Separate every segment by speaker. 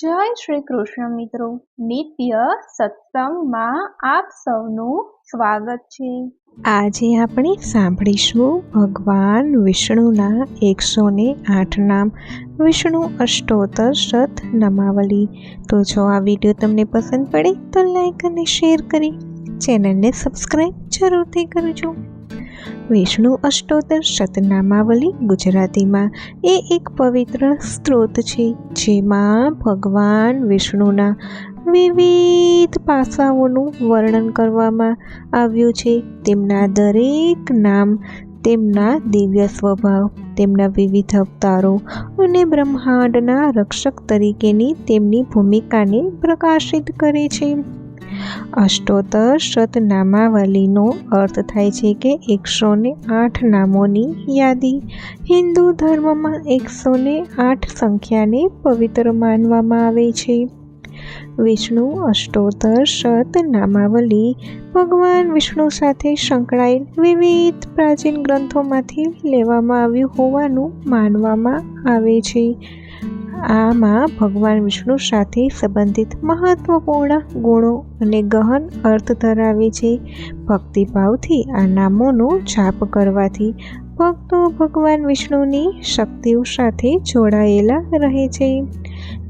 Speaker 1: જય શ્રી કૃષ્ણ મિત્રો, નિત્ય સત્સંગમાં આપ સૌનું સ્વાગત છે।
Speaker 2: આજે આપણે સાંભળીશું ભગવાન વિષ્ણુના 108 નામ, વિષ્ણુ અષ્ટોત્તર શત નામાવલી। તો જો આ વિડીયો તમને પસંદ પડે તો લાઈક અને શેર કરી ચેનલને સબસ્ક્રાઈબ જરૂરથી કરજો। વિષ્ણુ અષ્ટોત્તર શતનામાવલી ગુજરાતીમાં એ એક પવિત્ર સ્ત્રોત છે જેમાં ભગવાન વિષ્ણુના વિવિધ પાસાઓનું વર્ણન કરવામાં આવ્યું છે। તેમના દરેક નામ, તેમના દિવ્ય સ્વભાવ, તેમના વિવિધ અવતારો અને બ્રહ્માંડના રક્ષક તરીકેની તેમની ભૂમિકાને પ્રકાશિત કરે છે। અષ્ટોત્તર શતનામાવલીનો અર્થ થાય છે કે 108 નામોની યાદી। હિન્દુ ધર્મમાં 108 સંખ્યાને પવિત્ર માનવામાં આવે છે। વિષ્ણુ અષ્ટોત્તર શતનામાવલી ભગવાન વિષ્ણુ સાથે સંકળાયેલ વિવિધ પ્રાચીન ગ્રંથોમાંથી લેવામાં આવ્યું હોવાનું માનવામાં આવે છે। આમાં ભગવાન વિષ્ણુ સાથે સંબંધિત મહત્વપૂર્ણ ગુણો અને ગહન અર્થ ધરાવે છે। ભક્તિભાવથી આ નામોનો જાપ કરવાથી ભક્તો ભગવાન વિષ્ણુની શક્તિઓ સાથે જોડાયેલા રહે છે।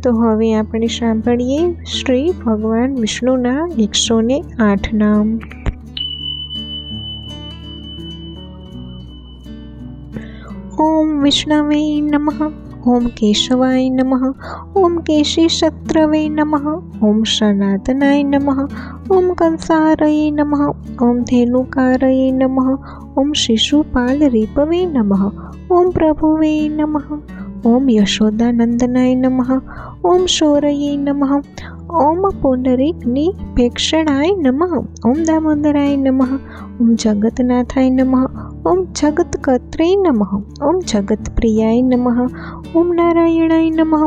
Speaker 2: તો હવે આપણે સાંભળીએ શ્રી ભગવાન વિષ્ણુના 108 નામ। ઓમ વિષ્ણવે નમઃ, ઓમ કેશવાય નમઃ, ઓમ કેશીશત્રવે નમઃ, ઓમ સનાતનાય નમઃ, ઓમ કંસારયે નમઃ, ઓમ ધેનુકારયે નમઃ, ઓમ શિશુપાલરીપવે નમઃ, ઓમ પ્રભુવે નમઃ, ઓમ યશોદાનંદનાય નમઃ, ઓમ શૌરયે નમઃ, ઓમ પુંડરીકનિભેક્ષણાય નમઃ, ઓમ દામોદરાય નમઃ, ઓમ જગન્નાથાય નમઃ, ઓમ જગત્કર્ત્રે નમઃ, ઓમ જગત્પ્રિયાય નમઃ, ઓમ નારાયણાય નમઃ,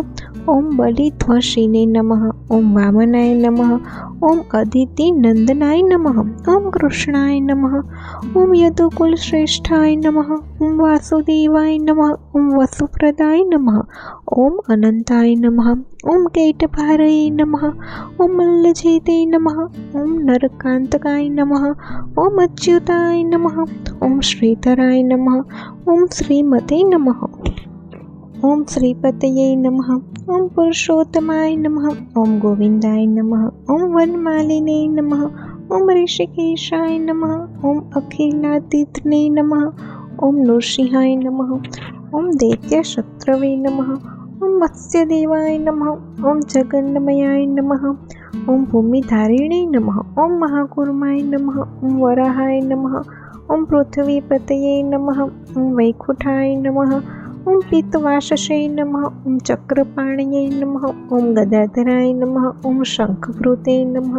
Speaker 2: ઓમ બલિધ્વશિને નમઃ, ઓમ વામનાય નમઃ, ઓમ અદિતિનંદનાય નમઃ, ઓમ કૃષ્ણાય નમઃ, ઓમ યદુકુલશ્રેષ્ઠાય નમઃ, ઓમ વાસુદેવાય નમઃ, ઓમ વસુપ્રદાય નમઃ, ઓમ અનંતાય નમઃ, ઓમ કૈટભારયે નમઃ, ઓમ મલ્લજેતે નમઃ, ઓમ નરકાંતકાય નમઃ, ઓમ અચ્યુતાય નમઃ, ઓમ શ્રીધરાય નમઃ, ઓમ શ્રીમતે નમઃ, ઓમ શ્રીપતયે નમઃ, ઓમ પુરુષોત્તમાય નમઃ, ઓમ ગોવિંદાય નમઃ, ઓમ વનમાલિને નમઃ, ઓમ ઋષિકેશાય નમઃ, ઓમ અખિલાતીતને નમઃ, ઓમ નૃસિંહાય નમઃ, ઓમ દૈત્યશત્રવે નમઃ, ઓમ મત્સ્યદેવાય નમઃ, ઓમ જગન્મયાય નમઃ, ઓમ ભૂમિધારિણે નમઃ, ઓમ મહાકૂર્માય નમઃ, ઓમ વરાહાય નમઃ, ઓમ પૃથ્વીપતયે નમઃ, ઓમ વૈકુંઠાય નમઃ, ઓમ પિત્તવાસસે નમઃ, ઓમ ચક્રપાણયે નમઃ, ઓમ ગદાધરાય નમઃ, ઓમ શંખભૃતે નમઃ,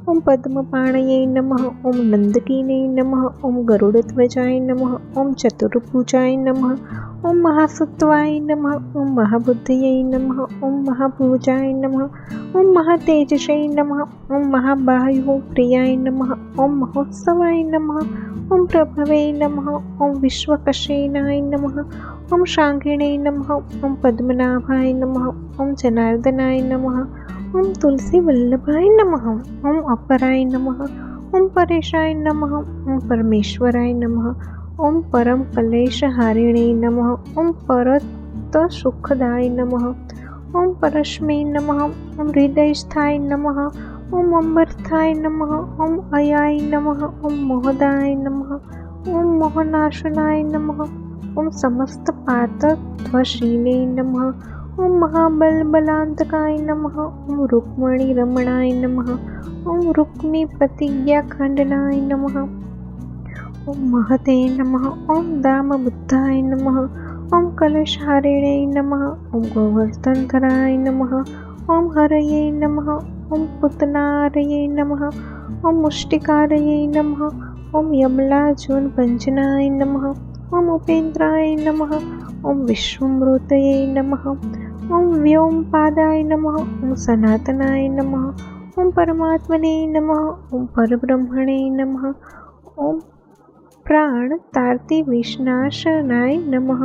Speaker 2: ઓમ પદ્મપાણયે નમઃ, ઓમ નંદકીને નમઃ, ઓમ ગરુડધ્વજાય નમઃ, ઓમ ચતુર્ભુજાય નમઃ, ઓમ મહાસત્વાય નમઃ, ઓમ મહાબુદ્ધયે નમઃ, ઓમ મહાભુજાય નમઃ, ઓમ મહાતેજસે નમઃ, ઓમ મહાબાહુ પ્રિયાય નમઃ, ઓમ મહોત્સવાય નમઃ, ઓમ પ્રભવે નમઃ, ઓમ વિશ્વકસેનાય નમઃ, ઓમ શાંઘિણે નમઃ, ઓમ પદ્મનાભાય નમઃ, ઓમ જનાર્દનાય નમઃ, ઓમ તુલસીવલ્લભાય નમઃ, ઓમ અપરાય નમઃ, ઓમ પરેશાય નમઃ, ઓમ પરમેશ્વરાય નમઃ, ઓમ પરમ કલેશહારિણે નમઃ, ઓમ પરત સુખદાય નમઃ, ઓમ પરસ્મે નમઃ, ઓમ હૃદયસ્થાય નમઃ, ઓમ અંબરસ્થાય નમઃ, ઓમ અયાય નમઃ, ઓમ મોહદાય નમઃ, ઓમ મોહનાશનાય નમઃ, ઓમ સમસ્ત પાતકધ્વશિને નમઃ, ઓમ મહાબલબલાંતકાય નમઃ, ઓમ રૂક્મણી રમણાય નમઃ, ઓમ રૂક્મી પ્રતિજ્ઞાખંડનાય નમઃ, ઓમ મહતે નમઃ, ઓમ દામબુદ્ધાય નમઃ, ઓમ કલશહારિણે નમઃ, ઓમ ગોવર્ધનધરાય નમઃ, ઓમ હરયે નમઃ, ઓમ પૂતનારયે નમઃ, ઓમ મુષ્ટિકારયે નમઃ, ઓમ યમલાજુનભંજનાય નમઃ, ઓમ ઉપેન્દ્રાય નમઃ, ઓમ વિશ્વમૃતયે નમઃ, ઓમ વ્યોમપાદાય નમઃ, ઓમ સનાતનાય નમઃ, ઓમ પરમાત્મને નમઃ, ઓમ પરબ્રહ્મણે નમઃ, ઓમ પ્રાણ તાર્તિ વિનાશનાય નમઃ,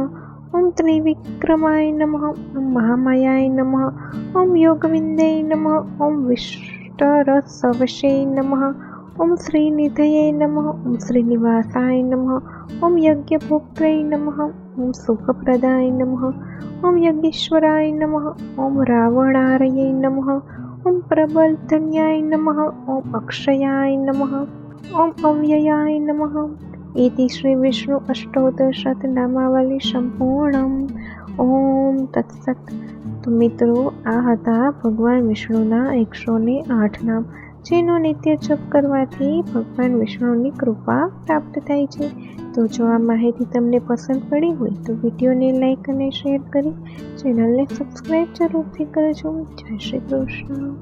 Speaker 2: ઓમ ત્રિવિક્રમાય નમઃ. ઓમ મહામાયાય નમઃ. ઓમ યોગવિંદે નમઃ. ઓમ વિષ્ટરસવશે નમઃ. ઓમ શ્રીનિધયે નમઃ. ઓમ શ્રીનિવાસાય નમઃ. ઓમ યજ્ઞભોક્ત્રે નમઃ. ઓમ સુખપ્રદાય નમઃ. ઓમ યજ્ઞેશ્વરાય નમઃ. ઓમ રાવણારયે નમઃ. ઓમ પ્રબલધન્યાય નમઃ. ઓમ અક્ષયાય નમઃ. ઓમ અવ્યયાય નમઃ. इति श्री विष्णु अष्टोत्तर शतनामावली संपूर्णम. ओम तत्सत. तो मित्रों आ हता भगवान विष्णुना 108 नाम, जेनो नित्य जप करवाथी भगवान विष्णुनी कृपा प्राप्त थाय छे. तो जो आ माहिती तमने पसंद पड़ी होय तो विडियो ने लाइक अने शेर करी चेनल ने सब्सक्राइब जरूर थी करजो. जय श्री कृष्ण.